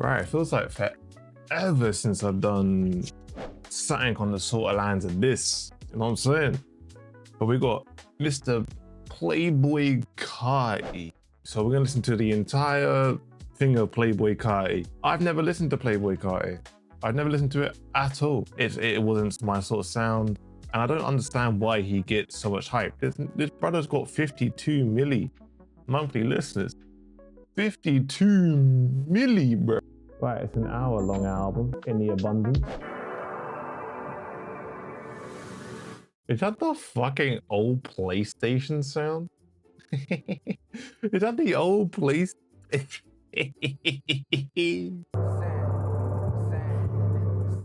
Right, it feels like forever since I've done something on the sort of lines of this. You know what I'm saying? But we got Mr. Playboi Carti. So we're gonna listen to the entire thing of Playboi Carti. I've never listened to Playboi Carti. I've never listened to it at all. It wasn't my sort of sound. And I don't understand why he gets so much hype. This brother's got 52 milli monthly listeners. 52 milli, bro. Right, it's an hour-long album in the abundance. Is that the fucking old PlayStation sound? Is that the old PlayStation?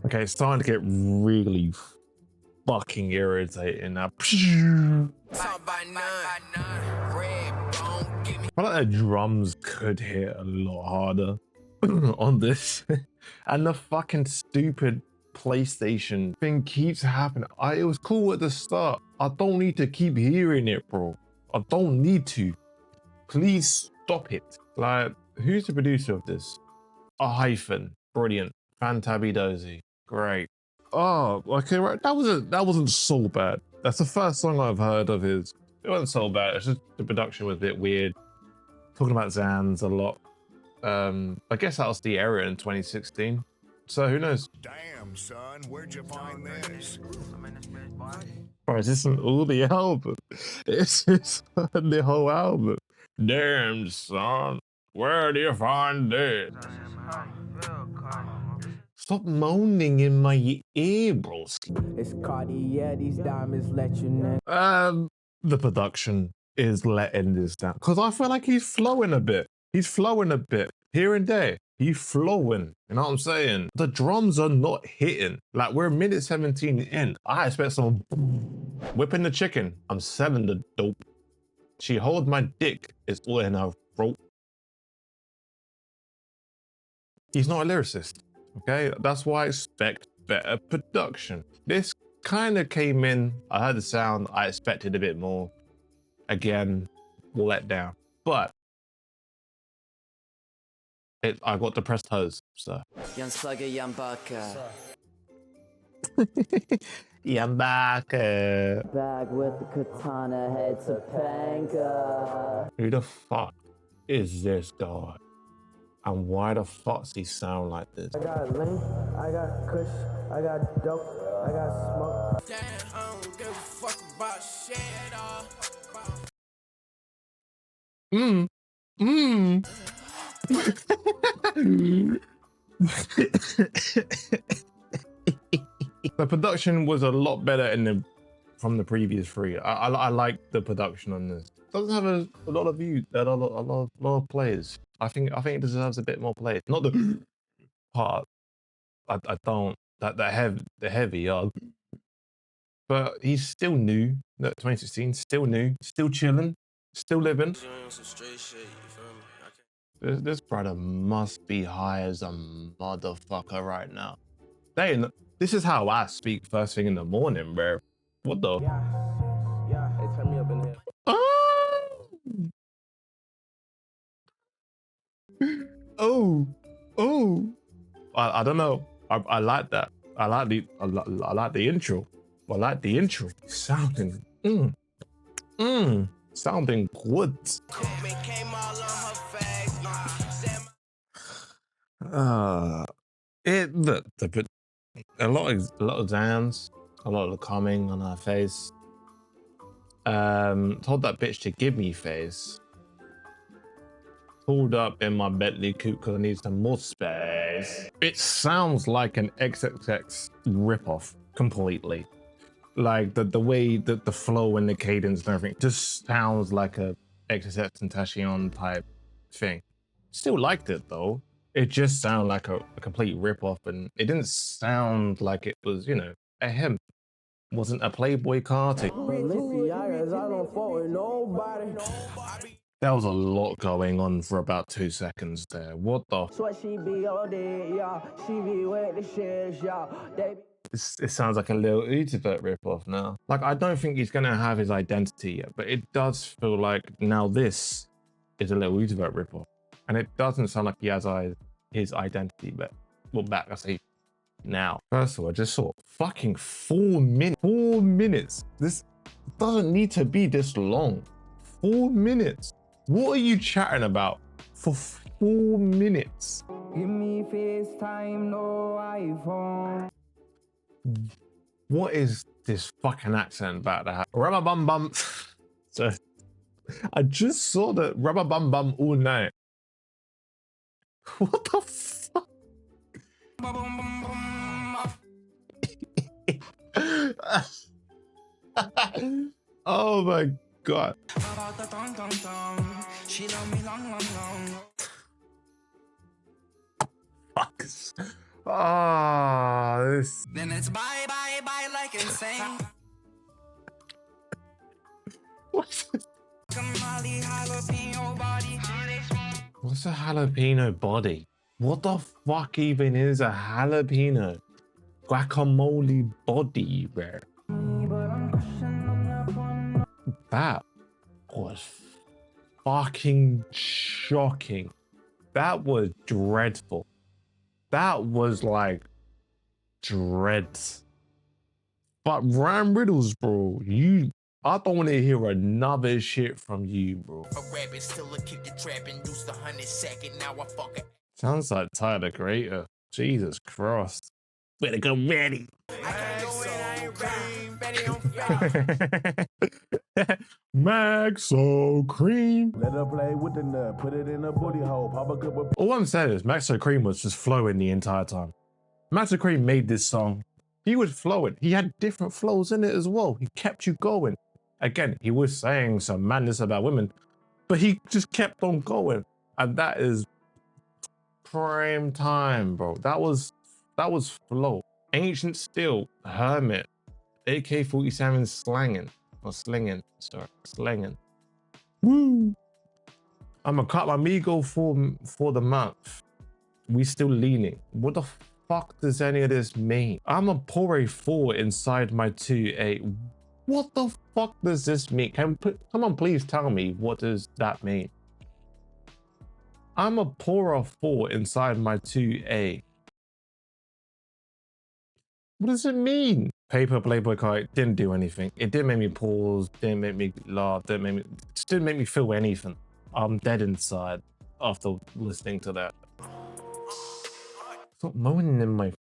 Okay, it's starting to get really fucking irritating now. I feel like the drums could hit a lot harder on this. And the fucking stupid PlayStation thing keeps happening. It was cool at the start. I don't need to keep hearing it, bro. I don't need to. Please stop it. Like, who's the producer of this? A hyphen. Brilliant. Fantabidozy. Great. Oh, okay, right. That wasn't so bad. That's the first song I've heard of his. It wasn't so bad. It's just the production was a bit weird. Talking about Zans a lot. I guess that was the era in 2016. So who knows? Damn, son, where'd you find this? Bro, is this on all the album? It's just on the whole album. Damn, son, where do you find this? Stop moaning in my ear, bro. It's Cardi, yeah, these diamonds let you know. The production is letting this down because I feel like he's flowing a bit. He's flowing a bit here and there. He's flowing. You know what I'm saying? The drums are not hitting. Like, we're minute 17 in. I expect someone whipping the chicken. I'm selling the dope. She hold my dick. It's all in her throat. He's not a lyricist. Okay, that's why I expect better production. This kind of came in, I heard the sound, I expected a bit more. Again, let down. But I got depressed hose, so. Yambaka. Yambaka. Back with the katana, head to Panga. Who the fuck is this guy? And why the fuck does he sound like this? I got link, I got kush, I got dope, I got smoke. Damn, I don't give a fuck about shit. The production was a lot better from the previous three. I like the production on this. Doesn't have a lot of views, a lot of plays. I think it deserves a bit more play. Not the part. I don't the heavy. But he's still new. 2016, still new, still chilling, still living. This brother must be high as a motherfucker right now. This is how I speak first thing in the morning, bro. What the? Yeah, hey, turn me up in here. Oh. I don't know. I like that. I like the intro. I like the intro. Sounding sounding good. A lot of Zans, a lot of coming on her face. Told that bitch to give me face. Pulled up in my Bentley coupe because I need some more space. It sounds like an XXX ripoff completely. Like the way that the flow and the cadence and everything just sounds like a XXX and Tentacion type thing. Still liked it though. It just sounded like a complete ripoff, and it didn't sound like it was, you know, a him. Wasn't a Playboi Carti. There was a lot going on for about 2 seconds there. What the? It sounds like a little Utivert ripoff now. Like, I don't think he's gonna have his identity yet, but it does feel like now this is a little Utivert ripoff. And it doesn't sound like he has eyes. his identity back. Well, back, I say now. First of all, I just saw fucking 4 minutes. 4 minutes. This doesn't need to be this long. 4 minutes. What are you chatting about for 4 minutes? Give me FaceTime, no iPhone. What is this fucking accent about that? Rubber bum bum. So I just saw the rubber bum bum all night. What the fuck? Oh my god. Fuck. Ah, this. Then it's bye bye bye like insane. What's a jalapeno body? What the fuck even is a jalapeno guacamole body, bro? That was fucking shocking. That was dreadful. That was like dreads. But Ryan Riddles, bro, I don't want to hear another shit from you, bro. A rabbit still a kick the trap and use the 100-second. Now I fuck it. Sounds like Tyler the Creator. Jesus Christ. Better go ready. Maxo Cream. Let her play with the nut, put it in a booty hole, pop a good. All I'm saying is Maxo Cream was just flowing the entire time. Maxo Cream made this song. He was flowing. He had different flows in it as well. He kept you going. Again, he was saying some madness about women, but he just kept on going. And that is prime time, bro. That was flow. Ancient Steel, Hermit, AK-47 slanging. Or slinging, sorry, slanging. Woo! I'ma cut my Migo for the month. We still leaning. What the fuck does any of this mean? I'm a Pore 4 inside my 2A. What the fuck does this mean? Come on, please tell me, what does that mean? I'm a Pore 4 inside my 2A. What does it mean? Paper Playboi Cart didn't do anything. It didn't make me pause, didn't make me laugh, just didn't make me feel anything. I'm dead inside after listening to that. Stop moaning in my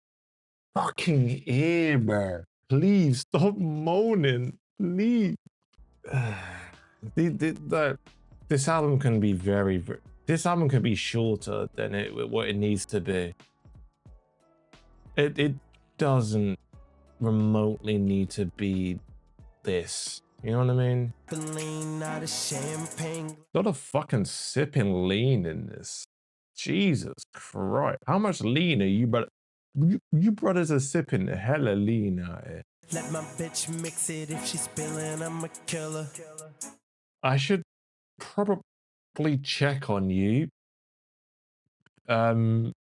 fucking ear, bro. Please stop moaning, please. This album can be this album can be shorter than what it needs to be. It doesn't remotely need to be this. You know what I mean? Not a fucking sipping lean in this. Jesus Christ. How much lean are you, brother? You brothers are sipping hella lean out here. Let my bitch mix it. If she's spilling, I'm a killer. I should probably check on you. You're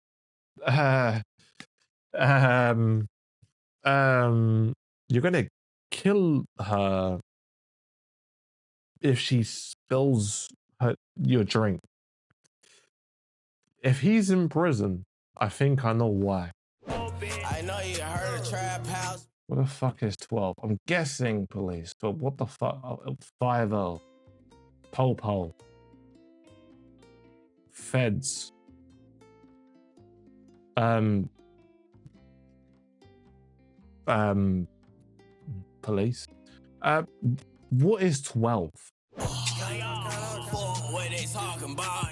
gonna kill her if she spills your drink. If he's in prison, I think I know why. I know you heard a trap house. What the fuck is 12? I'm guessing police, but what the fuck? 5-0. Popo. Feds. Police. What is 12? What they talking about?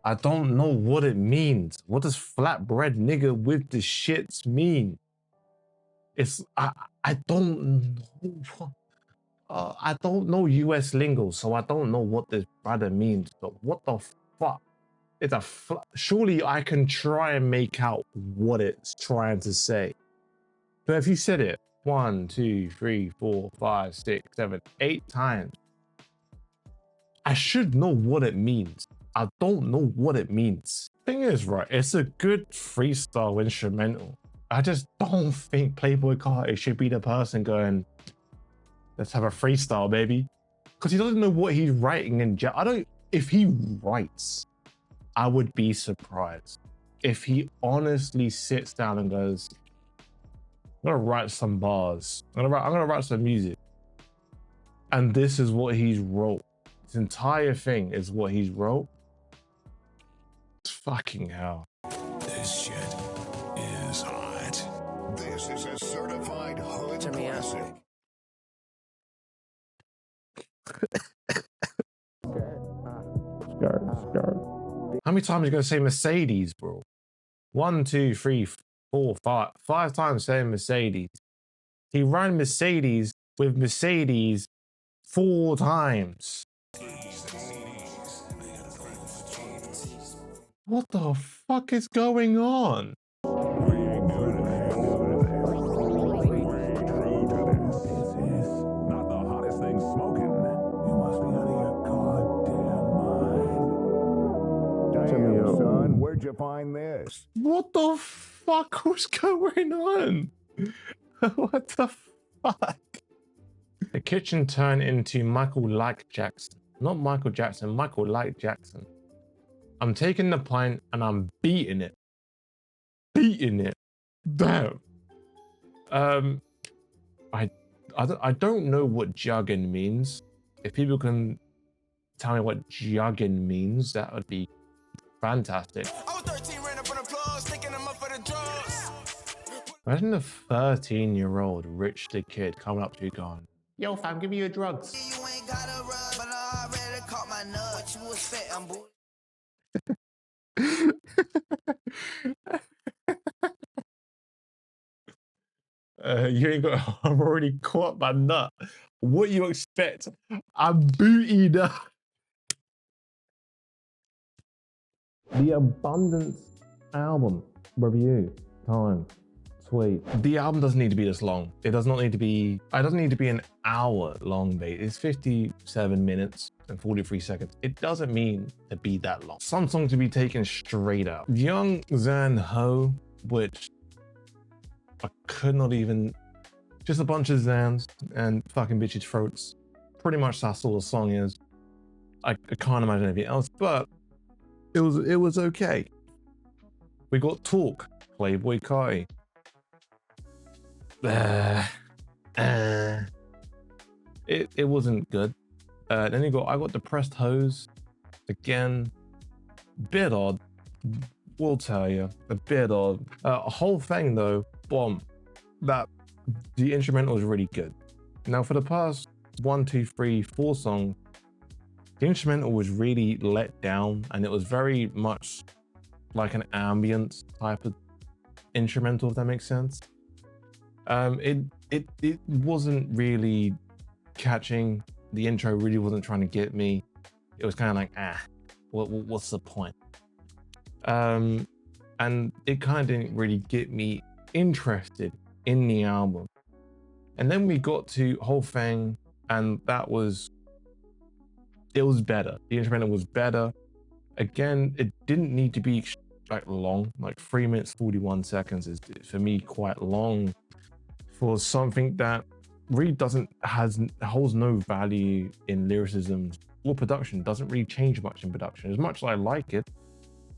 I don't know what it means. What does flatbread nigga with the shits mean? It's I don't know. I don't know US lingo, so I don't know what this brother means. But what the fuck? It's a surely I can try and make out what it's trying to say. But if you said it 1, 2, 3, 4, 5, 6, 7, 8 times, I should know what it means. I don't know what it means. Thing is, right, it's a good freestyle instrumental. I just don't think Playboi Cart should be the person going, let's have a freestyle, baby. Because he doesn't know what he's writing in if he writes, I would be surprised. If he honestly sits down and goes, I'm gonna write some bars. I'm gonna write some music. And this is what he's wrote. This entire thing is what he's wrote. Fucking hell. This shit is hot. This is a certified hood classic. How many times are you gonna say Mercedes, bro? 1, 2, 3, 4, 5. 5 times saying Mercedes. He ran Mercedes with Mercedes 4 times. What the fuck is going on? Son, where'd you find this? What the fuck was going on? What the fuck? The kitchen turned into Michael Like Jackson. Not Michael Jackson, Michael Like Jackson. I'm taking the pint and I'm beating it. Beating it. Damn. I don't know what jugging means. If people can tell me what jugging means, that would be fantastic. I was 13, ran up on the floor, sticking them up for the drugs. Imagine a 13-year-old rich the kid coming up to you going, yo fam, give me your drugs. You ain't got a rub, but I already caught my nut. What you expect, I'm boy? You ain't got, I've already caught my nut. What you expect? I'm booted up. The Abundance album review time. Sweet. The album doesn't need to be this long. It does not need to be, it doesn't need to be an hour long, mate. It's 57 minutes and 43 seconds. It doesn't mean to be that long. Some songs to be taken straight out. Young Zan Ho, which I could not even, just a bunch of Zans and fucking bitches' throats. Pretty much that's all the song is. I can't imagine anything else, but it was okay. We got Talk, Playboi Cart. It wasn't good. Then I got Depressed Hose. Again, bit odd. We'll tell you, a bit odd. A whole thing though, bomb. That the instrumental was really good. Now for the past 1, 2, 3, 4 songs, the instrumental was really let down, and it was very much like an ambient type of instrumental, if that makes sense. It wasn't really catching. The intro really wasn't trying to get me. It was kind of like, what's the point? And it kind of didn't really get me interested in the album. And then we got to Whole Thing, and it was better. The instrumental was better. Again, it didn't need to be like long, like 3 minutes 41 seconds is for me quite long for something that really holds no value in lyricism or production. Doesn't really change much in production. As much as I like it,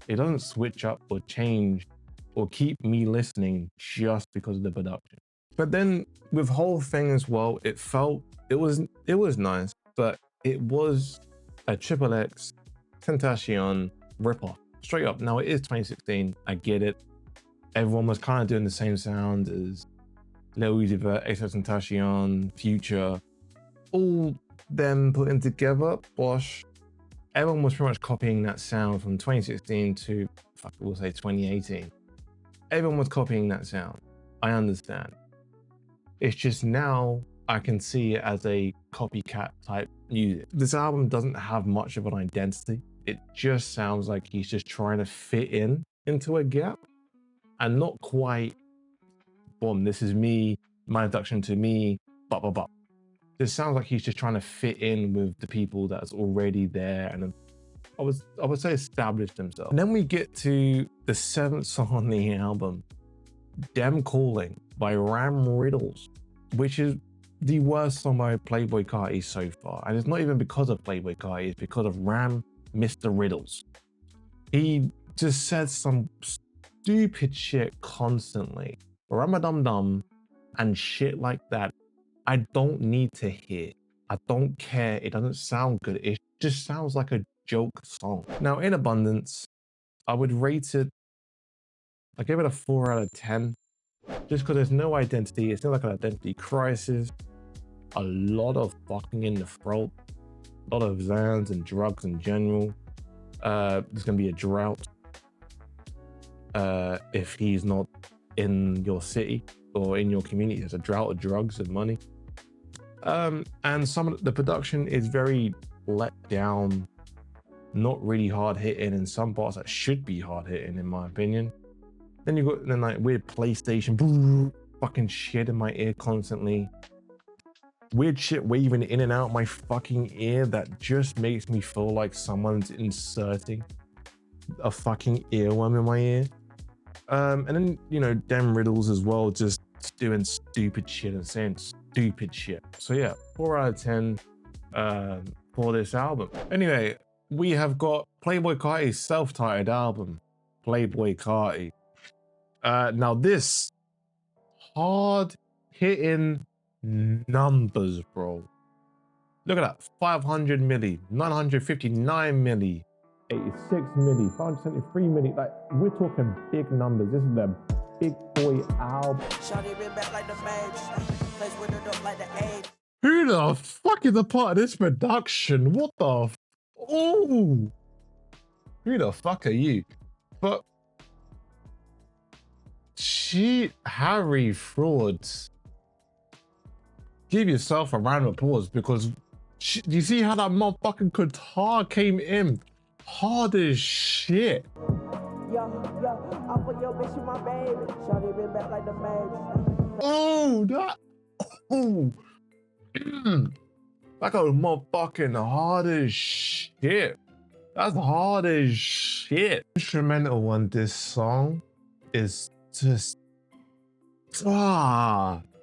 it doesn't switch up or change or keep me listening just because of the production. But then with Whole Thing as well, it was nice, but it was a XXX Tentacion ripoff, straight up. Now it is 2016, I get it. Everyone was kind of doing the same sound as Lil Uzi Vert, XXXTentacion, Future, all them put in together. Bosh. Everyone was pretty much copying that sound from 2016 to, we'll say 2018. Everyone was copying that sound. I understand. It's just now I can see it as a copycat type music. This album doesn't have much of an identity. It just sounds like he's just trying to fit into a gap and not quite, boom, this is me, my introduction to me, blah, blah, blah. This sounds like he's just trying to fit in with the people that's already there and I would say established himself. And then we get to the 7th song on the album, Dem Calling by Ram Riddles, which is the worst song by Playboi Cart so far. And it's not even because of Playboi Cart, it's because of Ram Mr. Riddles. He just says some stupid shit constantly. Ramadum and shit like that. I don't need to hear. I don't care. It doesn't sound good. It just sounds like a joke song. Now, in abundance, I would rate it, I give it a 4 out of 10. Just because there's no identity. It's not like an identity crisis. A lot of fucking in the throat. A lot of Zans and drugs in general. There's going to be a drought if he's not in your city or in your community. There's a drought of drugs and money. And some of the production is very let down, not really hard hitting in some parts that should be hard hitting in my opinion. Then you got like weird PlayStation fucking shit in my ear constantly. Weird shit waving in and out my fucking ear that just makes me feel like someone's inserting a fucking earworm in my ear. And then, you know, Dem Riddles as well, just doing stupid shit and saying stupid shit. So yeah, 4 out of 10 for this album. Anyway, we have got Playboi Carti's self-titled album, Playboi Carti. Now this hard hitting numbers, bro. Look at that, 500 milli, 959 milli, 86 milli, 573 milli. Like, we're talking big numbers. This is the big boy album. Who the fuck is a part of this production? What the oh, who the fuck are you? But shit, Harry Frauds, give yourself a round of applause, because do you see how that motherfucking guitar came in hard as shit? Oh, that, oh, that goes motherfucking hard as shit. That's hard as shit. Instrumental on this song is just,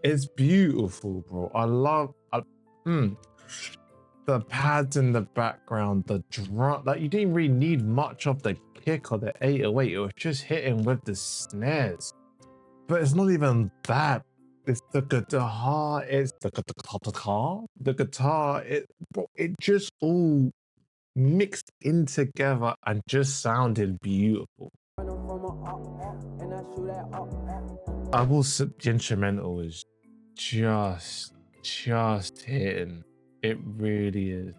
it's beautiful, bro. I love the pads in the background, the drum. Like, you didn't really need much of the kick or the 808. It was just hitting with the snares. But it's not even that. It's the guitar. It's the guitar. The guitar. It just all mixed in together and just sounded beautiful. I will say the instrumental is just hitting. It really is.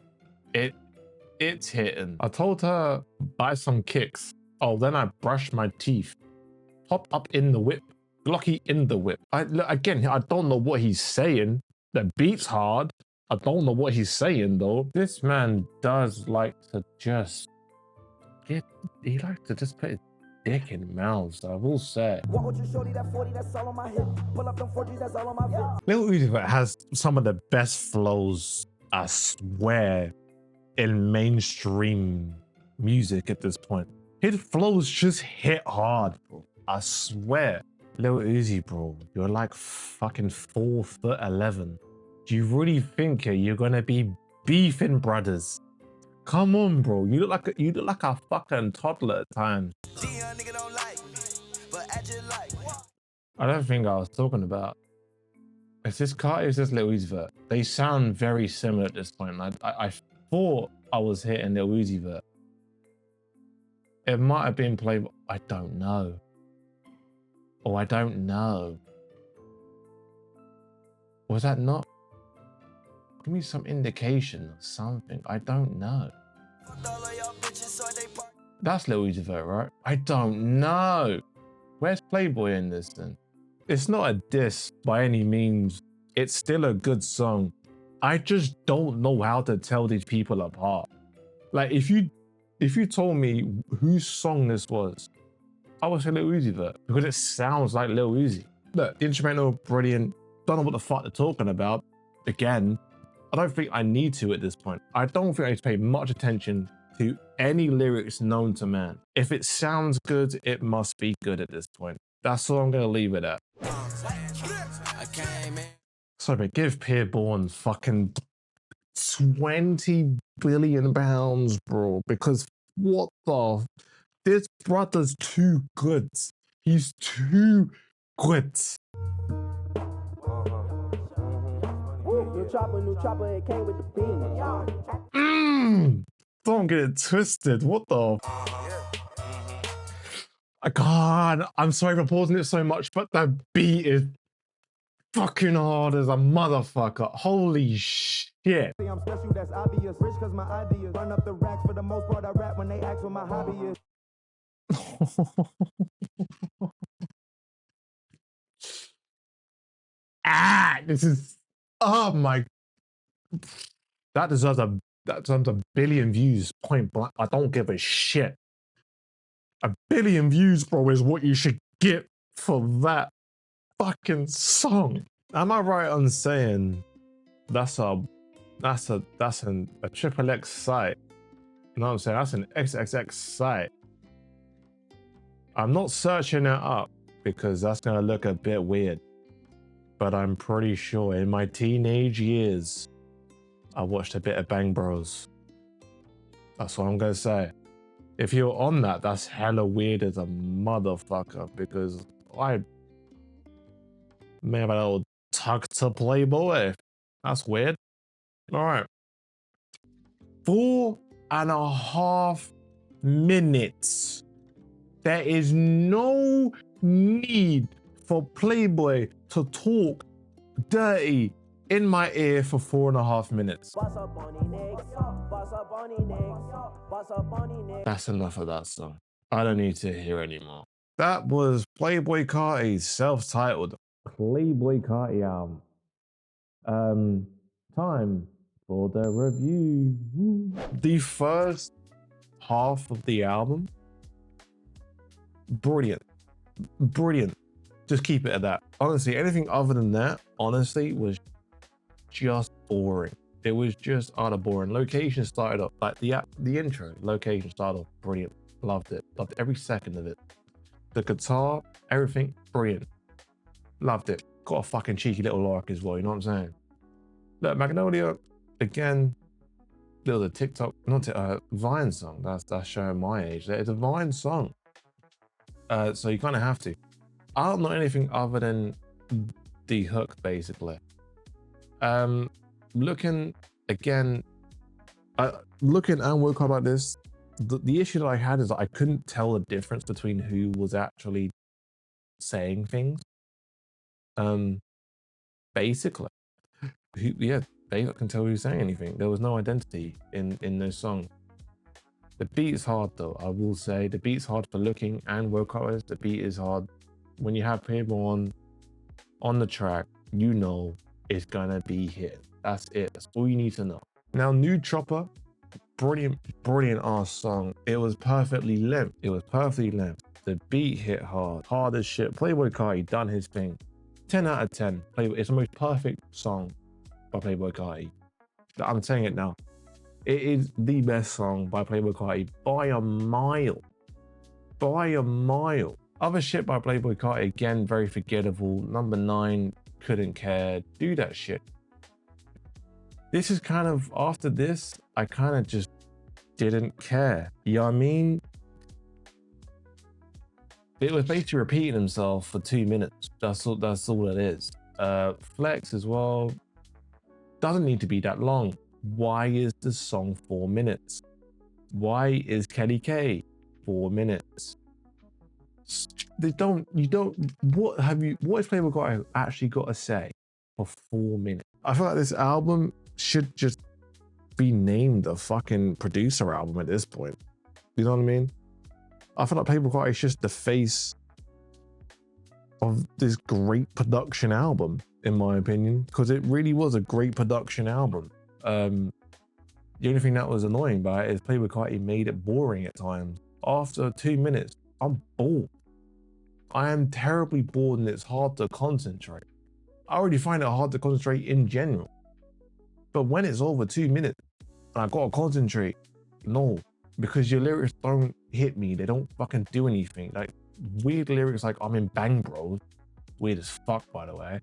It's hitting. I told her buy some kicks. Oh, then I brushed my teeth. Hop up in the whip. Glocky in the whip. Again, I don't know what he's saying. The beat's hard. I don't know what he's saying though. This man does like to just get. He likes to just put his dick in mouths. I will say. Lil Uzi Vert has some of the best flows, I swear, in mainstream music at this point. His flows just hit hard, bro. I swear. Lil Uzi, bro, you're like fucking 4'11". Do you really think you're gonna be beefing brothers? Come on, bro. You look like a fucking toddler at times. I don't think I was talking about. Is this Carti or is this Lil Uzi Vert? They sound very similar at this point. I thought I was hitting Lil Uzi Vert. It might have been Playboi. I don't know. Oh, I don't know. Was that not? Give me some indication or something. I don't know. That's Lil Uzi Vert, right? I don't know. Where's Playboi in this then? It's not a diss by any means. It's still a good song. I just don't know how to tell these people apart. Like, if you told me whose song this was, I would say Lil Uzi Vert, because it sounds like Lil Uzi. Look, the instrumental, brilliant. Don't know what the fuck they're talking about. Again, I don't think I need to at this point. I don't think I need to pay much attention to any lyrics known to man. If it sounds good, it must be good at this point. That's all I'm gonna leave it at. Sorry, but give Peerborn fucking 20 billion pounds, bro. Because what the? This brother's too good. He's too good. New chopper, it came with the beam. Don't get it twisted. What the? God, I'm sorry for pausing it so much, but the beat is fucking hard as a motherfucker. Holy shit. I'm special, that's obvious. Rich cause my ideas run up the racks. For the most part, I rap when they ask what my hobby is. This is, oh my, that deserves a billion views, point blank. I don't give a shit. A billion views, bro, is what you should get for that fucking song. Am I right on saying that's a triple X site? You know what I'm saying? That's an XXX site. I'm not searching it up because that's gonna look a bit weird. But I'm pretty sure in my teenage years, I watched a bit of Bang Bros. That's what I'm gonna say. If you're on that, that's hella weird as a motherfucker because I may have a little tug to Playboy. That's weird. All right. 4.5 minutes. There is no need for Playboi to talk dirty in my ear for 4.5 minutes. That's enough of that song. I don't need to hear anymore. That was Playboi Carti's self-titled Playboi Carti album. Time for the review. The first half of the album, brilliant. Just keep it at that. Honestly, anything other than that, honestly, was just boring. It was just utter boring. Location started off, like the intro, location started off brilliant. Loved it. Loved every second of it. The guitar, everything, brilliant. Loved it. Got a fucking cheeky little lark as well, you know what I'm saying? Look, Magnolia, again, there was a TikTok, Vine song. That's showing my age. It's a Vine song. So you kind of have to. I don't know anything other than the hook, basically. Looking again, looking and work hard like this, the issue that I had is that I couldn't tell the difference between who was actually saying things. Basically, they can tell who's saying anything. There was no identity in those songs. The beat is hard though, I will say. The beat's hard for looking and vocalists. The beat is hard. When you have people on the track, you know it's gonna be hit. That's it. That's all you need to know. Now, New Chopper, brilliant ass song. It was perfectly length. The beat hit hard as shit. Playboi Cart done his thing. 10 out of 10. It's the most perfect song by Playboi Cart. I'm saying it now. It is the best song by Playboi Cart by a mile. Other shit by Playboi Cart, again, very forgettable. Number 9, couldn't care. Do that shit. This is kind of, after this, I kind of just didn't care. You know what I mean? It was basically repeating himself for 2 minutes. That's all it is. Flex as well. Doesn't need to be that long. Why is the song 4 minutes? Why is Kelly K 4 minutes? What has Playboi Cart actually got to say for 4 minutes? I feel like this album should just be named a fucking producer album at this point. You know what I mean? I feel like Playboi Cart is just the face of this great production album, in my opinion, because it really was a great production album. The only thing that was annoying about it is Playboi Cart made it boring at times. After 2 minutes, I'm bored. I am terribly bored and it's hard to concentrate. I already find it hard to concentrate in general. But when it's over 2 minutes and I gotta concentrate, no, because your lyrics don't hit me. They don't fucking do anything. Like, weird lyrics like I'm in Bang Bros. Weird as fuck, by the way.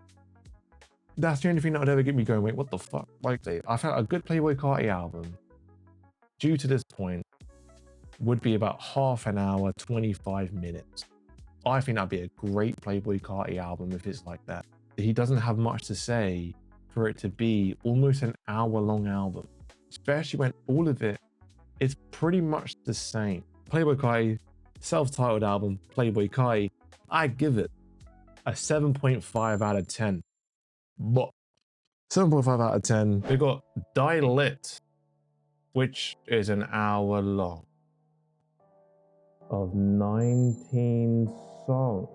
That's the only thing that would ever get me going, wait, what the fuck? Like, I felt a good Playboi Carti album, due to this point, would be about half an hour, 25 minutes. I think that'd be a great Playboi Carti album if it's like that. He doesn't have much to say for it to be almost an hour-long album, especially when all of it is pretty much the same. Playboi Carti, self-titled album, Playboi Carti, I give it a 7.5 out of 10. But 7.5 out of 10. We got Die Lit, which is an hour long, of 19 songs.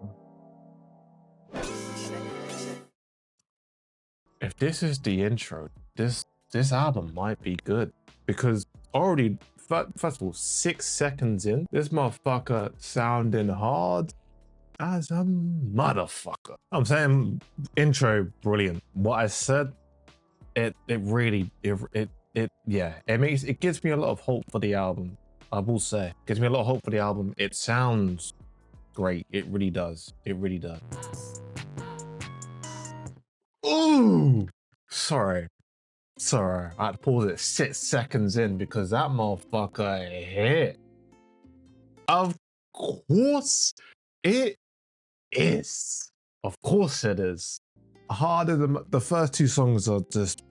If this is the intro, this album might be good, because already, first of all, 6 seconds in, this motherfucker sounding hard as a motherfucker. I'm saying intro brilliant. What I said, it really it gives me a lot of hope for the album. I will say, it gives me a lot of hope for the album. It sounds great. It really does. It really does. Ooh, sorry. I had to pause it 6 seconds in because that motherfucker hit. Of course it is. Of course it is. Harder than the first 2 songs are just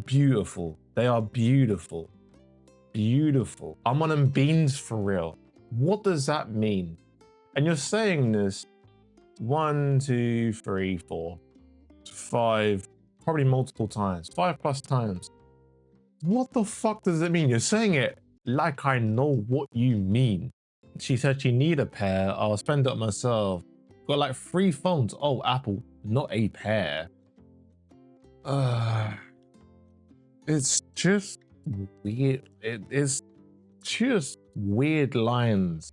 beautiful. They are beautiful. Beautiful. I'm on them beans for real. What does that mean? And you're saying this 1, 2, 3, 4, 5, probably multiple times, 5+ times. What the fuck does it mean? You're saying it like I know what you mean. She said she need a pair. I'll spend it on myself. Got like 3 phones. Oh, Apple, not a pair. It's just weird. It is just weird lines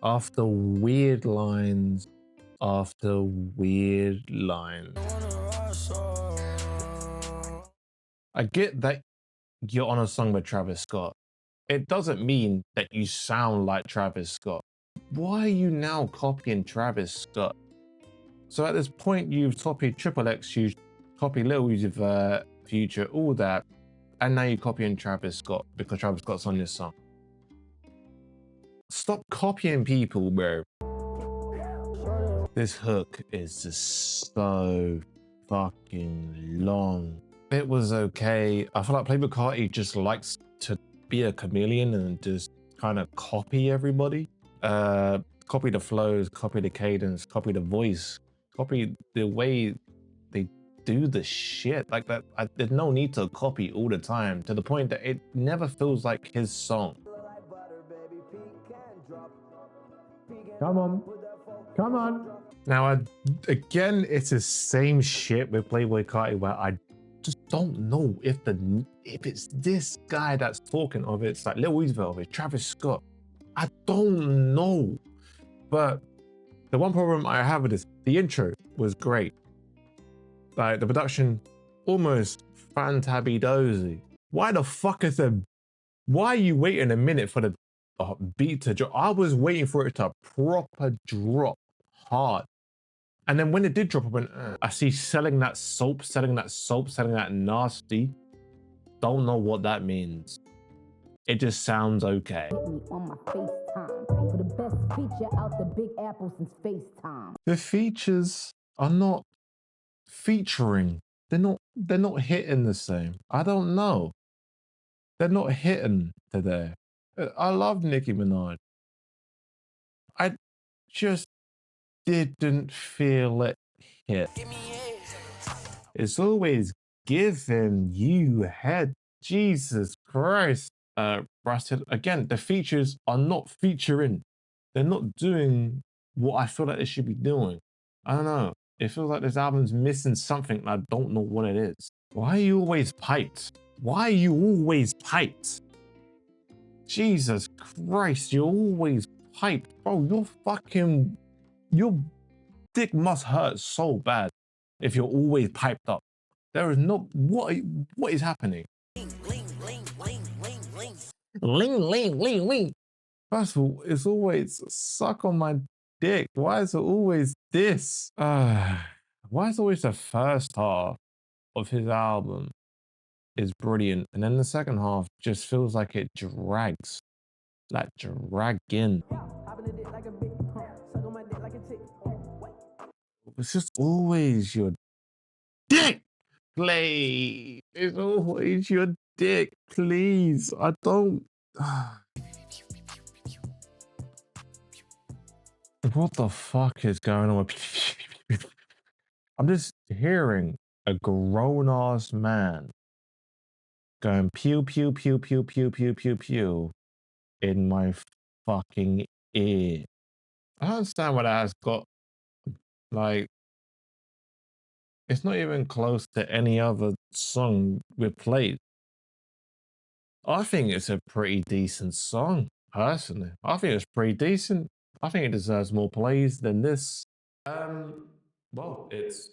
after weird lines after weird lines. I get that you're on a song with Travis Scott. It doesn't mean that you sound like Travis Scott. Why are you now copying Travis Scott? So at this point, you've copied Triple X, you copied Lil Uzi Vert, Future, all that, and now you're copying Travis Scott because Travis Scott's on this song. Stop copying people, bro. This hook is just so fucking long. It was okay. I feel like Playboi Carti just likes to be a chameleon and just kind of copy everybody. Copy the flows, copy the cadence, copy the voice, copy the way they do the shit. Like that, there's no need to copy all the time to the point that it never feels like his song. Come on. Come on. Now, again, it's the same shit with Playboi Carti where I just don't know if it's this guy that's talking, or if it's like Lil Uzi Vert, or it's Travis Scott. I don't know. But the one problem I have with this, the intro was great. Like the production, almost fantabby-dozy. Why the fuck is why are you waiting a minute for the beat to drop? I was waiting for it to proper drop hard. And then when it did drop, I went, I see selling that soap, selling that nasty. Don't know what that means. It just sounds okay. On my FaceTime for the best feature out the Big Apple since FaceTime. The features are not featuring. They're not hitting the same. I don't know. They're not hitting today. I love Nicki Minaj. I just didn't feel it hit. It's always giving you head. Jesus Christ. Rusted. Again, the features are not featuring. They're not doing what I feel like they should be doing. I don't know. It feels like this album's missing something and I don't know what it is. Why are you always piped? Why are you always piped? Jesus Christ, you're always piped. Bro, your dick must hurt so bad if you're always piped up. There is no, what is happening? Ling, ling, ling, ling. First of all, it's always suck on my dick. Why is it always this? Why is always the first half of his album is brilliant, and then the second half just feels like it drags, like dragging. It's just always your dick, play. It's always your dick, please. I don't. What the fuck is going on with I'm just hearing a grown-ass man going pew, pew, pew, pew, pew, pew, pew, pew in my fucking ear. I don't understand what that has got. Like, it's not even close to any other song we've played. I think it's a pretty decent song, personally. I think it's pretty decent. I think it deserves more plays than this. Well, it's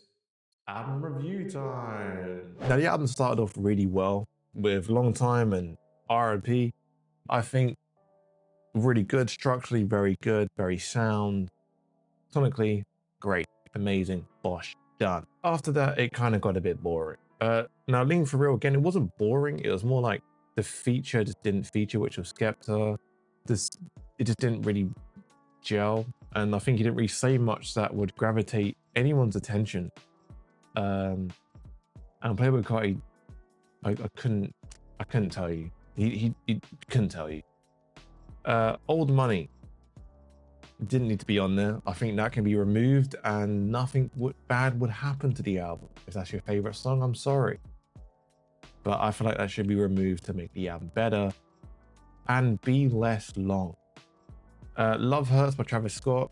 album review time. Now, the album started off really well with Long Time and R&B. I think really good, structurally very good, very sound. Sonically, great, amazing, bosh, done. After that, it kind of got a bit boring. Now, Lean For Real, again, it wasn't boring. It was more like the feature just didn't feature, which was Skepta. It just didn't really gel. And I think he didn't really say much that would gravitate anyone's attention. And Playboi Cart, I couldn't tell you. He couldn't tell you. Old Money didn't need to be on there. I think that can be removed and nothing bad would happen to the album. If that's your favorite song, I'm sorry. But I feel like that should be removed to make the album better and be less long. Love Hurts by Travis Scott.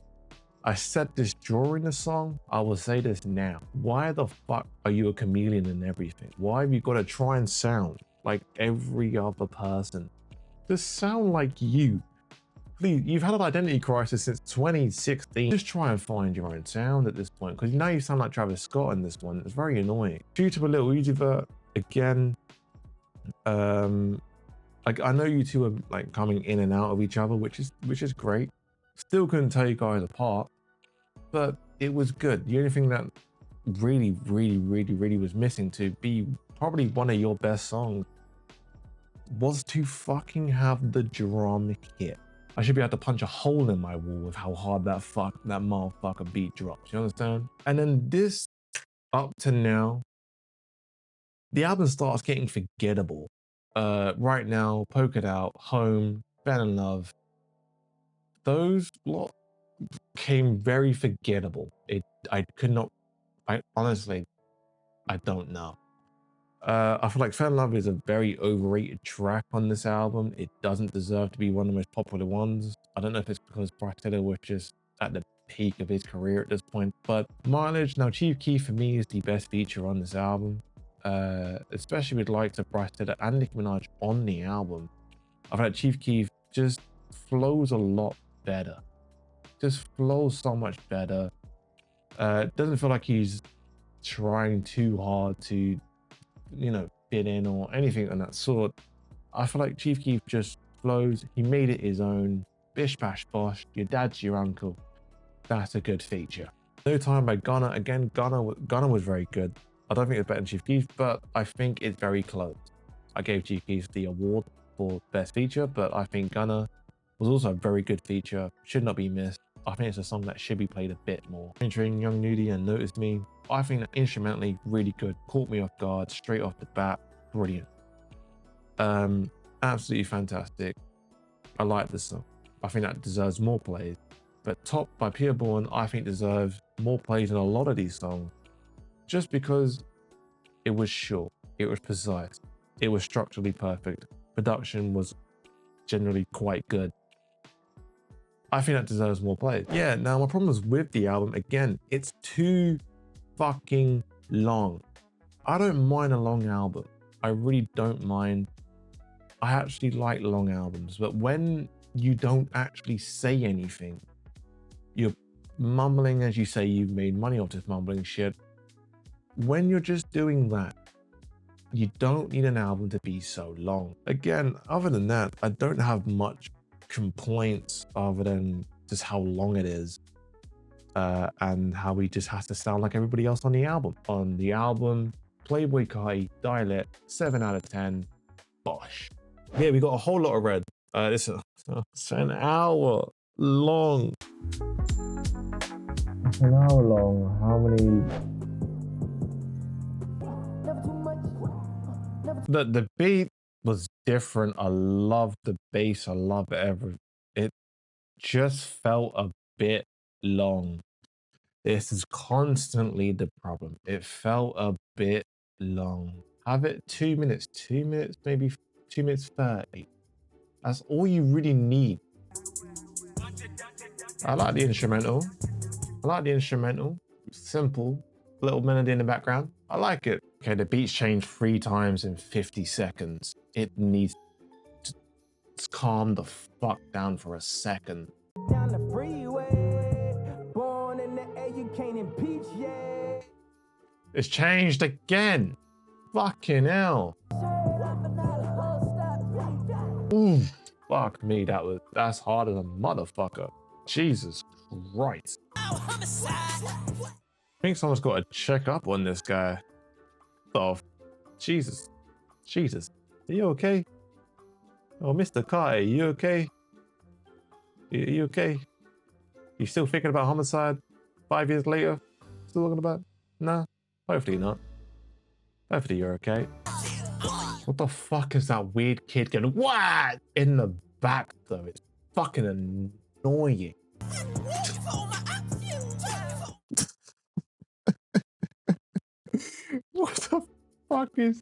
I said this during the song, I will say this now. Why the fuck are you a chameleon in everything? Why have you got to try and sound like every other person? Just sound like you. Please, you've had an identity crisis since 2016. Just try and find your own sound at this point, because now you sound like Travis Scott in this one. It's very annoying. Future with Lil Uzi Vert, again, like I know you two are like coming in and out of each other, which is great. Still couldn't tell you guys apart, but it was good. The only thing that really was missing to be probably one of your best songs was to fucking have the drum hit. I should be able to punch a hole in my wall with how hard that motherfucker beat drops. You understand? And then this, up to now, the album starts getting forgettable. Right Now, Poke It Out, Home, Fell in Love. Those lot came very forgettable. I honestly, I don't know. I feel like Fell in Love is a very overrated track on this album. It doesn't deserve to be one of the most popular ones. I don't know if it's because Bryce Tiller was just at the peak of his career at this point, but Mileage, now Chief Keef for me is the best feature on this album, especially with likes of Bryce Tiller and Nicki Minaj on the album. I feel like Chief Keef just flows a lot better. Just flows so much better. It doesn't feel like he's trying too hard to, you know, fit in or anything of that sort. I feel like Chief Keef just flows. He made it his own. Bish bash bosh, your dad's your uncle. That's a good feature. No Time by Gunna. Again, Gunna was very good. I don't think it's better than Chief Keef, but I think it's very close. I gave Chief Keef the award for best feature, but I think Gunna was also a very good feature. Should not be missed. I think it's a song that should be played a bit more. Featuring Young Nudie and Notice Me. I think that instrumentally really good. Caught me off guard straight off the bat. Brilliant. Absolutely fantastic. I like this song. I think that deserves more plays. But Top by Pure Born, I think deserves more plays than a lot of these songs. Just because it was short, it was precise, it was structurally perfect. Production was generally quite good. I think that deserves more plays. Yeah, now my problems with the album, again, it's too fucking long. I don't mind a long album. I really don't mind. I actually like long albums, but when you don't actually say anything, you're mumbling as you say you've made money off this mumbling shit. When you're just doing that, you don't need an album to be so long. Again, other than that, I don't have much complaints other than just how long it is. And how he just has to sound like everybody else on the album. On the album, Playboi Cart, Dialect, 7 out of 10. Bosh. Yeah, we got a whole lot of red. It's an hour long. It's an hour long. How many? The beat was different. I love the bass. I love everything. It just felt a bit long. This is constantly the problem. It felt a bit long. Have it 2 minutes, maybe 2 minutes 30. That's all you really need. I like the instrumental. Simple, little melody in the background. I like it. Okay, the beats changed 3 times in 50 seconds. It needs to calm the fuck down for a second. Down the freeway, born in the air, you can't impeach, yeah. It's changed again. Fucking hell. Ooh, fuck me, that's harder than motherfucker. Jesus Christ. I think someone's got to check up on this guy. Oh, Jesus. Are you okay? Oh, Mr. Carter, you okay? You okay? You still thinking about homicide 5 years later? Still talking about? Nah, hopefully not. Hopefully you're okay. What the fuck is that weird kid going what in the back though? It's fucking annoying. What the fuck is?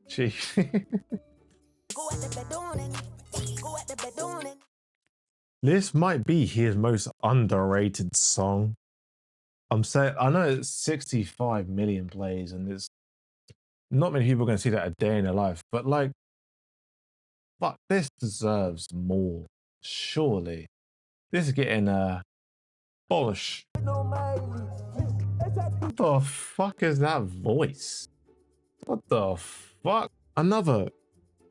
Gee. This might be his most underrated song. I'm saying, I know it's 65 million plays and it's not many people are going to see that a day in their life, but like, fuck, this deserves more. Surely. This is getting polish. What the fuck is that voice? What the fuck? Another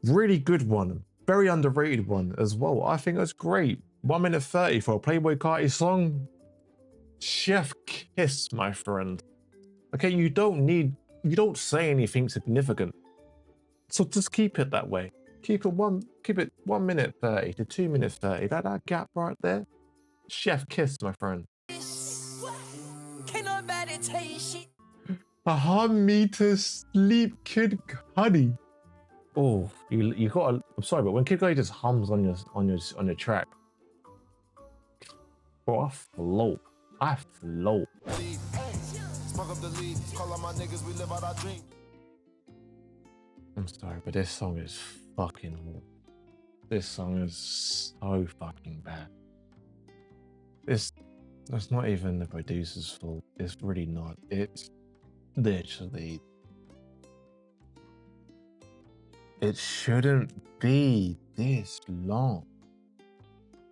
really good one, very underrated one as well. I think that's great. 1 minute 30 for a Playboi Cart song. Chef kiss, my friend. Okay, you don't say anything significant. So just keep it that way. Keep it 1 minute 30 to 2 minutes 30. That gap right there. Chef kiss, my friend. Can't nobody tell you shit. A hug me to sleep, Kid Cudi. Oh, you gotta. I'm sorry, but when Kid Cudi just hums on your track, bro, I float. I'm sorry, but this song is fucking awful. This song is so fucking bad. That's not even the producer's fault. It's really not. It's literally. It shouldn't be this long.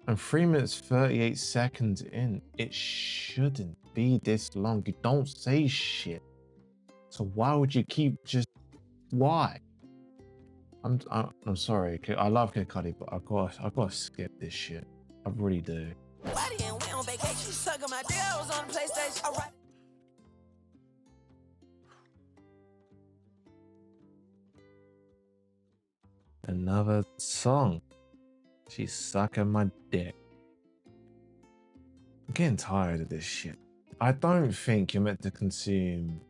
And 3 minutes 38 seconds in, it shouldn't be this long. You don't say shit. So why would you keep just why? I'm sorry. I love Kid Cudi, but I gotta skip this shit. I really do. Why didn't we on vacation? Sucking my dick. I was on the PlayStation. All right. Another song. She's sucking my dick. I'm getting tired of this shit. I don't think you're meant to consume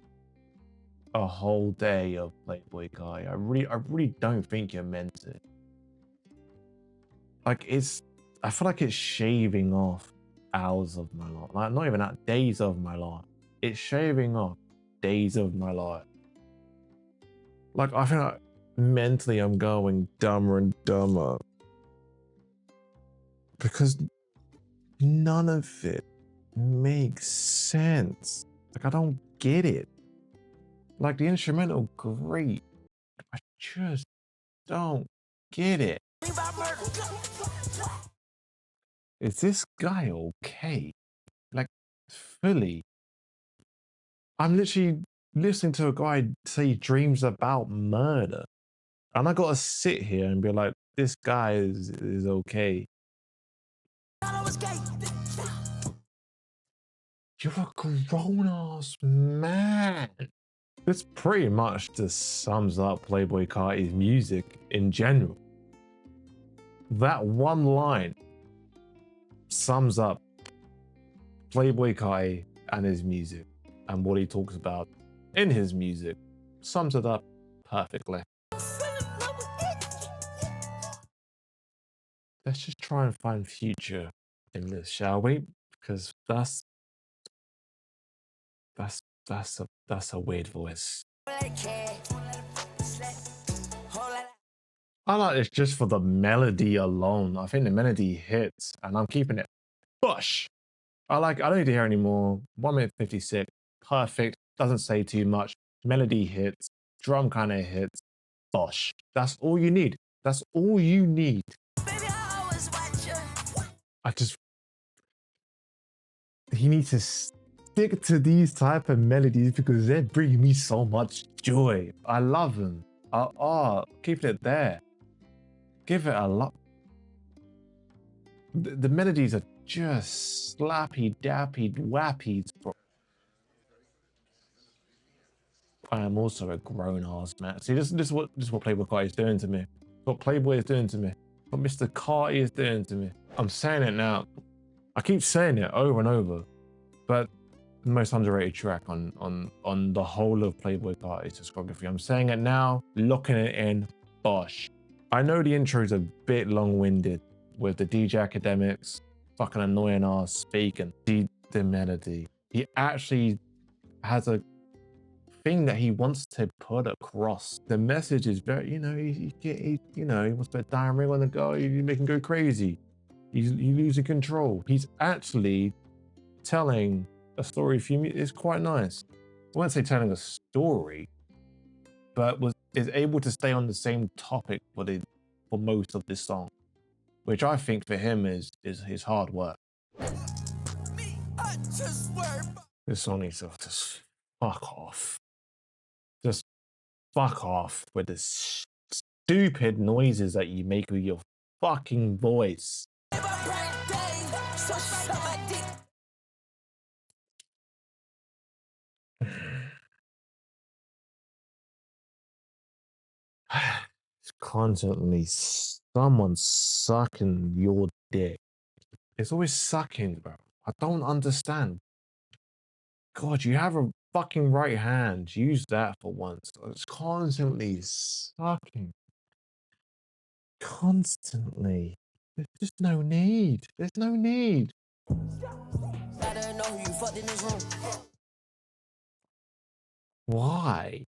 a whole day of Playboi Cart. I really don't think you're meant to. Like I feel like it's shaving off hours of my life. Like not even that, days of my life. It's shaving off days of my life. Like I feel like mentally I'm going dumber and dumber. Because none of it makes sense. Like I don't get it. Like the instrumental, great. I just don't get it. Is this guy okay? Like fully. I'm literally listening to a guy say he dreams about murder. And I gotta sit here and be like, this guy is okay. You're a grown-ass man. This pretty much just sums up Playboi Carti's music in general. That one line sums up Playboi Carti and his music, and what he talks about in his music sums it up perfectly. Let's just try and find Future in this, shall we? Because that's a weird voice. I like this just for the melody alone. I think the melody hits, and I'm keeping it push. I don't need to hear any more. 1 minute 56, perfect. Doesn't say too much. Melody hits, drum kind of hits. Bosh. That's all you need. That's all you need. He needs to stick to these type of melodies because they bring me so much joy. I love them. Keep it there. Give it a lot. The melodies are just slappy, dappy, wappies, bro. I am also a grown-ass man. See, this is what Playboi Cart is doing to me. What Playboi is doing to me. What Mr. Carti is doing to me. I'm saying it now. I keep saying it over and over, but the most underrated track on the whole of Playboi Carti's discography. I'm saying it now, locking it in, bosh. I know the intro's a bit long-winded with the DJ academics, fucking annoying ass speaking. The melody. He actually has a thing that he wants to put across. The message is very, he wants to put a diamond ring on the guy, you make him go crazy. He's losing control. He's actually telling a story for you. It's quite nice. I won't say telling a story, but is able to stay on the same topic for most of this song, which I think for him is his hard work. This song needs to just fuck off. Just fuck off with the stupid noises that you make with your fucking voice. It's constantly someone sucking your dick. It's always sucking, bro. I don't understand. God, you have a fucking right hand. Use that for once. It's constantly sucking. Constantly. There's just no need. There's no need. Why?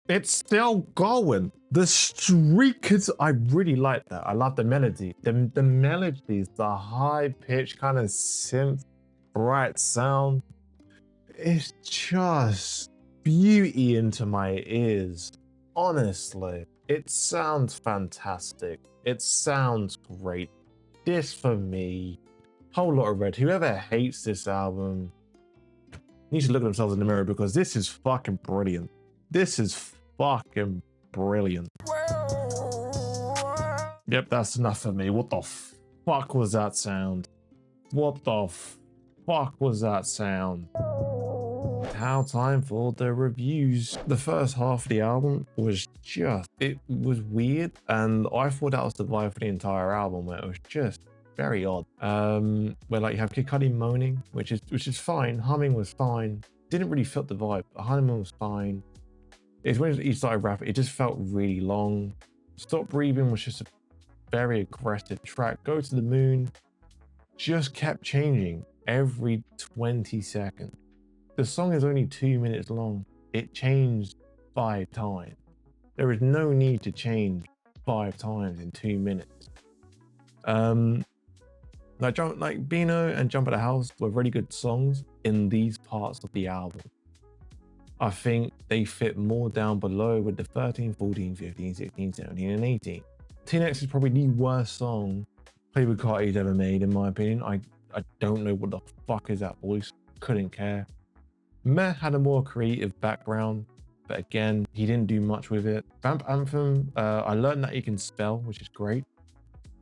It's still going. The streak is, I really like that. I love the melody. The melodies, the high pitch kind of synth, bright sound. It's just beauty into my ears. Honestly, it sounds fantastic. It sounds great. This for me, whole lot of red. Whoever hates this album needs to look at themselves in the mirror because this is fucking brilliant. This is fucking brilliant. Yep, that's enough for me. What the fuck was that sound? What the fuck was that sound? Now time for the reviews. The first half of the album was it was weird, and I thought that was the vibe for the entire album, where it was just very odd. Where like you have Kid Cudi moaning, which is fine. Humming was fine. Didn't really fit the vibe. Humming was fine. It's when he started rapping, it just felt really long. Stop Breathing was just a very aggressive track. Go to the Moon just kept changing every 20 seconds. The song is only 2 minutes long. It changed 5 times. There is no need to change 5 times in 2 minutes. Like Beano and Jump at the House were really good songs in these parts of the album. I think they fit more down below with the 13, 14, 15, 16, 17, and 18. T-Nex is probably the worst song Playboi Carti's ever made, in my opinion. I don't know what the fuck is that voice. Couldn't care. Meh had a more creative background, but again, he didn't do much with it. Vamp Anthem, I learned that he can spell, which is great.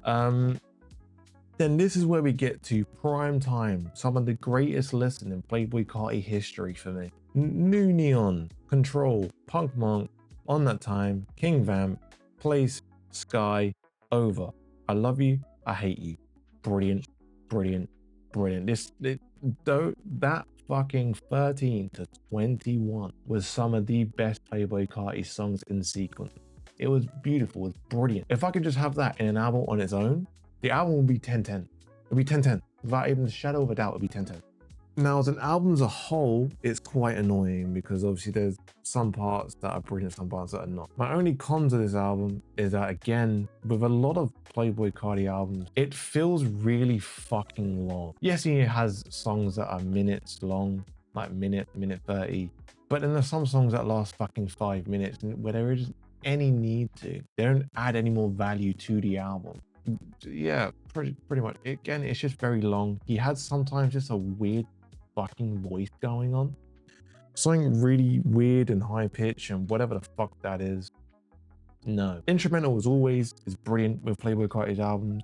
Then this is where we get to prime time, some of the greatest listen in Playboi Carti history for me. New Neon, Control, Punk Monk, On That Time, King Vamp, Place, Sky, Over. I Love You, I Hate You. Brilliant, brilliant, brilliant. That fucking 13 to 21 was some of the best Playboi Carti songs in sequence. It was beautiful, it was brilliant. If I could just have that in an album on its own, the album would be 10-10. It would be 10-10. Without even a shadow of a doubt, it would be 10-10. Now, as an album as a whole, it's quite annoying because obviously there's some parts that are brilliant, some parts that are not. My only con to this album is that, again, with a lot of Playboi Carti albums, it feels really fucking long. Yes, he has songs that are minutes long, like minute 30, but then there's some songs that last fucking 5 minutes where there isn't any need to. They don't add any more value to the album. Yeah, pretty much. Again, it's just very long. He had sometimes just a weird fucking voice going on. Something really weird and high pitch and whatever the fuck that is. No. Instrumental as always is brilliant with Playboi Carti's albums.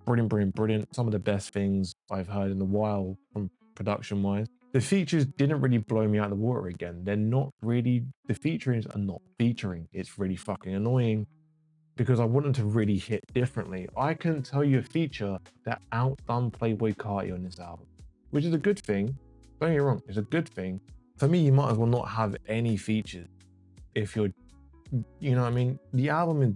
Brilliant, brilliant, brilliant. Some of the best things I've heard in a while from production wise. The features didn't really blow me out of the water again. They're not really, the featurings are not featuring. It's really fucking annoying, because I want them to really hit differently. I couldn't tell you a feature that outdone Playboi Carti on this album, which is a good thing. Don't get me wrong, it's a good thing. For me, you might as well not have any features if you're, you know what I mean? The album is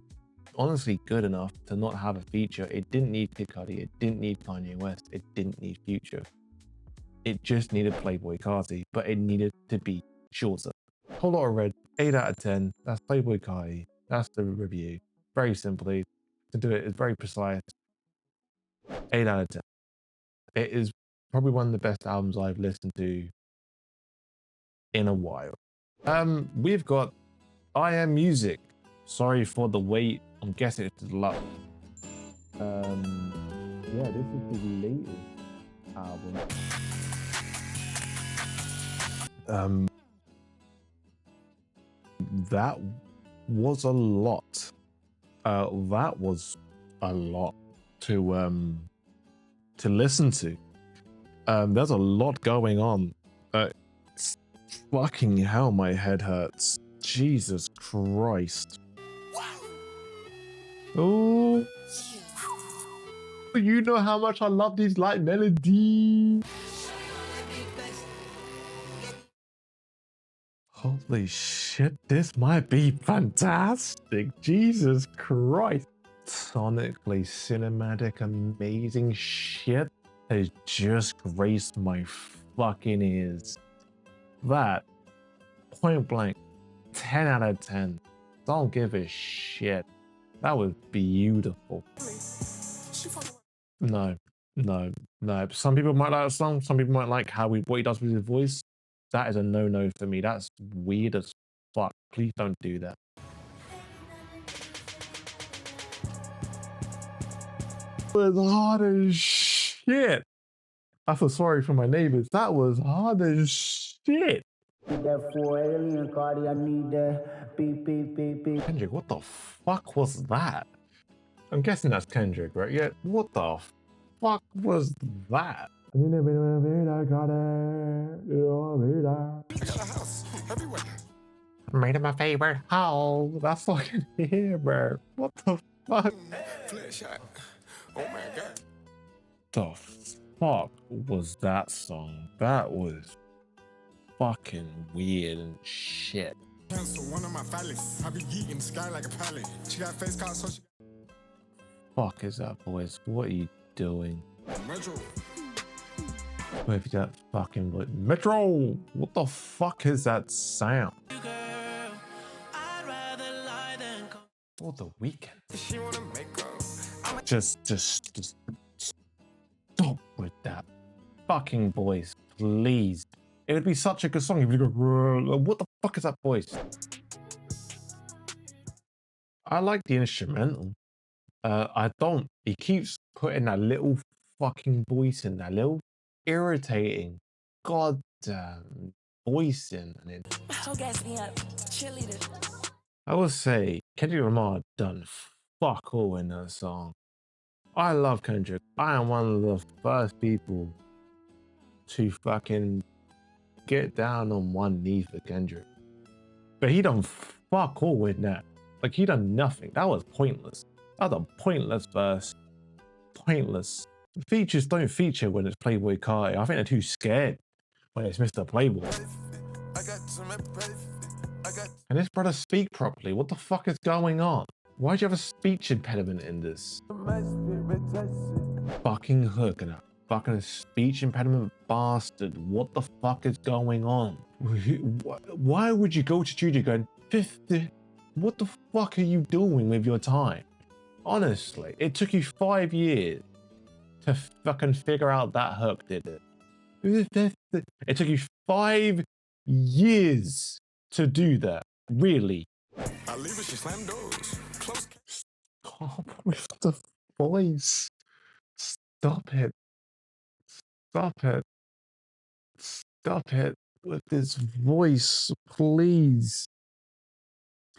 honestly good enough to not have a feature. It didn't need Kid Cudi, it didn't need Kanye West, it didn't need Future. It just needed Playboi Carti, but it needed to be shorter. Whole Lot of Red, 8 out of 10. That's Playboi Carti. That's the review. Very simply, to do it, it's very precise. 8 out of 10. It is probably one of the best albums I've listened to in a while. We've got I Am Music. Sorry for the wait. I'm guessing it's Luck. Yeah, this is his latest album. That was a lot. That was a lot to listen to. There's a lot going on. Fucking hell, my head hurts. Jesus Christ. Oh, you know how much I love these light melodies. Holy shit, this might be fantastic. Jesus Christ. Sonically cinematic, amazing shit has just graced my fucking ears. That, point blank, 10 out of 10. Don't give a shit. That was beautiful. No. Some people might like that song. Some people might like what he does with his voice. That is a no-no for me. That's weird as fuck. Please don't do that. It was hard as shit. I feel sorry for my neighbors. That was hard as shit. Kendrick, what the fuck was that? I'm guessing that's Kendrick, right? Yeah, what the fuck was that? I got a house everywhere. Made him a favorite house. That's fucking here, bro. What the fuck? Flash shot. Oh my god. The fuck was that song? That was fucking weird and shit. Cancel one of my phallus. I be eating sky like a pallet. She got face card, so she Fuck is that voice? What are you doing? Metro. With that fucking voice. Metro! What the fuck is that sound? For the weekend. She wanna make up. Just stop with that fucking voice, please. It would be such a good song if you go, what the fuck is that voice? I like the instrumental. I don't. He keeps putting that little fucking voice in, that little irritating goddamn voice in. And it, I will say, Kendrick Lamar done fuck all in that song. I love Kendrick. I am one of the first people to fucking get down on one knee for Kendrick. But he done fuck all with that. Like, he done nothing. That was pointless. That was a pointless verse. Pointless. Features don't feature when it's Playboi Cart. I think they're too scared when it's Mr. Playboy. Can this brother speak properly? What the fuck is going on? Why'd you have a speech impediment in this? Fucking hook and a fucking speech impediment bastard. What the fuck is going on? Why would you go to studio going 50? What the fuck are you doing with your time? Honestly, it took you 5 years to fucking figure out that hook, did it? It took you 5 years to do that. Really? I leave it, she slammed doors. Close. Stop with the voice. Stop it. Stop it. Stop it with this voice, please.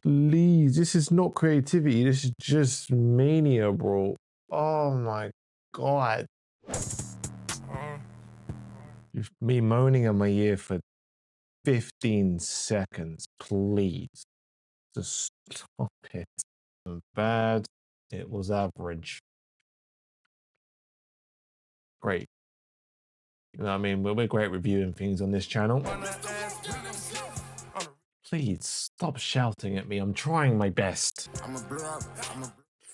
Please. This is not creativity. This is just mania, bro. Oh my God. You've been moaning in my ear for 15 seconds. Please. Just stop it. Bad. It was average. Great. You know what I mean? We're great reviewing things on this channel. Please stop shouting at me. I'm trying my best.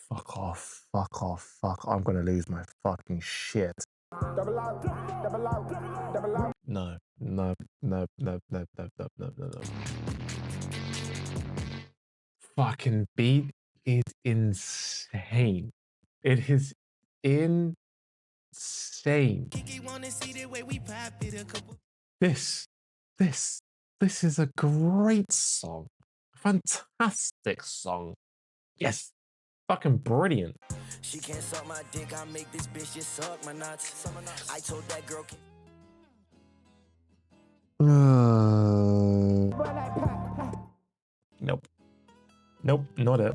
Fuck off. Fuck off. Fuck. I'm gonna lose my fucking shit. No. No. No. No. No. No. No. No. No. No. Fucking beat is insane. It is insane. This is a great song. Fantastic song. Yes. Fucking brilliant. She can't suck my dick, I make this bitch just suck my nuts. I told that girl. Nope. Nope, not it.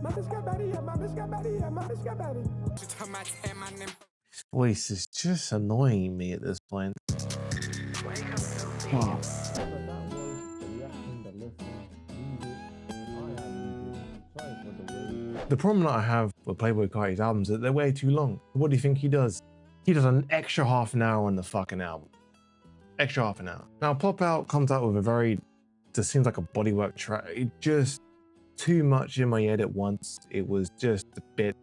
His voice is just annoying me at this point. Oh. The problem that I have with Playboi Carti's albums is that they're way too long. What do you think he does? He does an extra half an hour on the fucking album. Extra half an hour. Now, Pop Out comes out with a very, just seems like a bodywork track. It just too much in my head at once. It was just a bit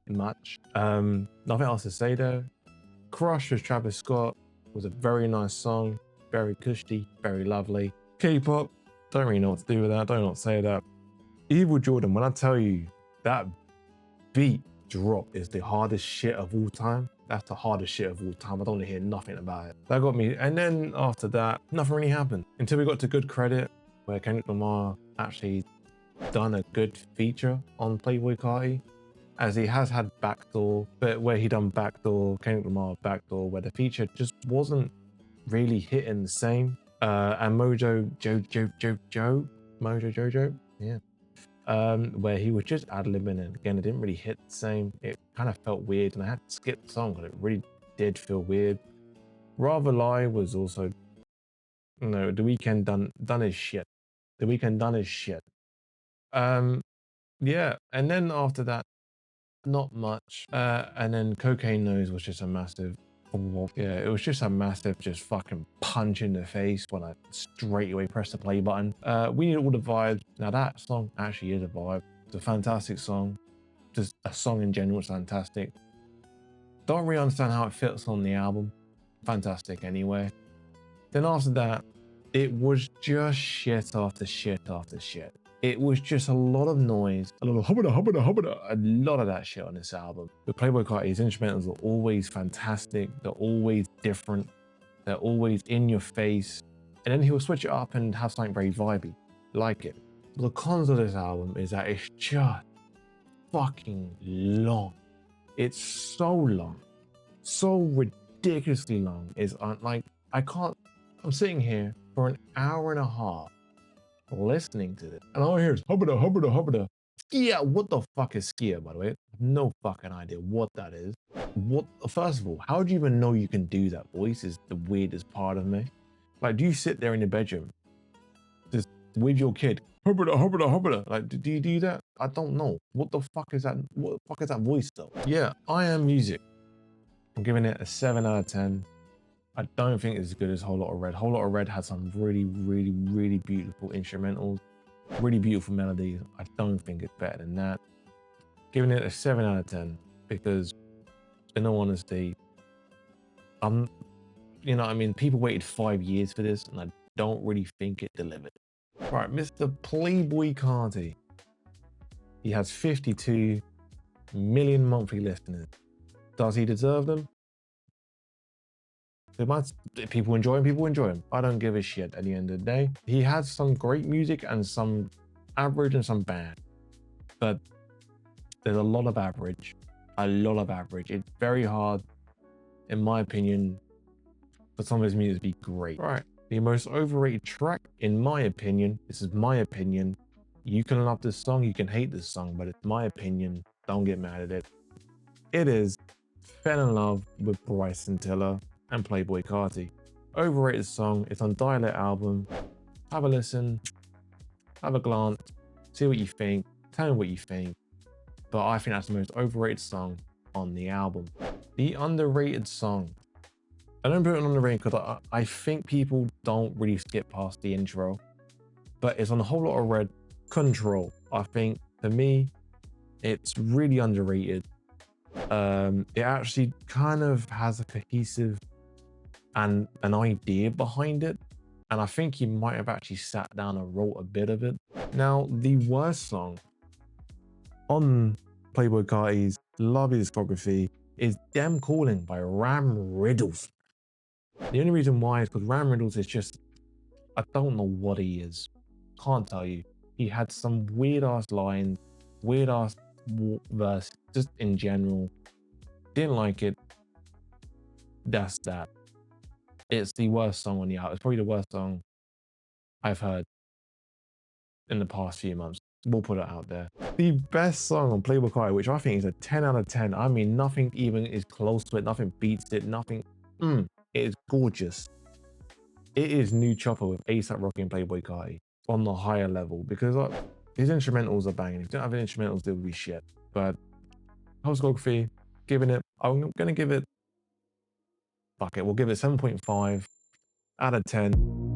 much. Nothing else to say though. Crush with Travis Scott was a very nice song. Very cushy, very lovely. K-pop, don't really know what to do with that. Don't know what to say that. Evil Jordan, when I tell you that beat drop is the hardest shit of all time. That's the hardest shit of all time. I don't want to hear nothing about it. That got me. And then after that, nothing really happened until we got to Good Credit, where Kendrick Lamar actually done a good feature on Playboi Carti, as he has had Backdoor, but where he done Backdoor, Kendrick Lamar Backdoor, where the feature just wasn't really hitting the same. And Mojo Jojo, yeah. Where he was just ad-libbing, and again, it didn't really hit the same. It kind of felt weird, and I had to skip the song, and it really did feel weird. Rather Lie was also, you know, The Weeknd done his shit. The Weeknd done his shit. Yeah, and then after that, not much. And then Cocaine Nose was just a massive, yeah, it was just a massive, just fucking punch in the face when I straight away pressed the play button. We Need All the Vibes. Now that song actually is a vibe. It's a fantastic song. Just a song in general is fantastic. Don't really understand how it fits on the album. Fantastic anyway. Then after that, it was just shit after shit after shit. It was just a lot of noise, a lot of hubba a lot of that shit on this album. With Playboi Cart, his instrumentals are always fantastic. They're always different. They're always in your face. And then he'll switch it up and have something very vibey, like it. The cons of this album is that it's just fucking long. It's so long, so ridiculously long. It's like, I'm sitting here for an hour and a half listening to this, and all I hear is hubba-da. Skia. What the fuck is Skia, by the way? No fucking idea what that is. What? First of all, how do you even know you can do that voice is the weirdest part of me. Like, do you sit there in your bedroom just with your kid? Hubbada, hubbada, hubbada. Like, do you do that? I don't know. What the fuck is that? What the fuck is that voice though? Yeah, I Am Music. I'm giving it a 7 out of 10. I don't think it's as good as Whole Lotta Red. Whole Lotta Red has some really, really, really beautiful instrumentals, really beautiful melodies. I don't think it's better than that. Giving it a 7 out of 10 because, in all honesty, you know what I mean, people waited 5 years for this and I don't really think it delivered. Right, Mr. Playboi Carti. He has 52 million monthly listeners. Does he deserve them? People enjoy him, people enjoy him. I don't give a shit at the end of the day. He has some great music and some average and some bad. But there's a lot of average. A lot of average. It's very hard, in my opinion, for some of his music to be great. Right. The most overrated track, in my opinion, this is my opinion. You can love this song, you can hate this song, but it's my opinion. Don't get mad at it. It is Fell in Love with Bryson Tiller and Playboi Carti. Overrated song. It's on Dialect album. Have a listen, have a glance, see what you think, tell me what you think. But I think that's the most overrated song on the album. The underrated song. I don't put it on the rating because I think people don't really skip past the intro, but it's on a Whole Lotta Red. Control. I think for me, it's really underrated. It actually kind of has a cohesive and an idea behind it, and I think he might have actually sat down and wrote a bit of it. Now, the worst song on Playboi Carti's Love discography is Them Calling by Ram Riddles. The only reason why is because Ram Riddles is just, I don't know what he is. Can't tell you. He had some weird ass lines, weird ass verse, just in general. Didn't like it. That's that. It's the worst song on the album. It's probably the worst song I've heard in the past few months. We'll put it out there. The best song on Playboi Cart, which I think is a 10 out of 10. I mean, nothing even is close to it. Nothing beats it. Nothing. It is gorgeous. It is New Chopper with A$AP Rocky and Playboi Cart on the higher level because his instrumentals are banging. If you don't have instrumentals, they will be shit. But discography, giving it, I'm gonna give it, fuck it, we'll give it 7.5 out of 10.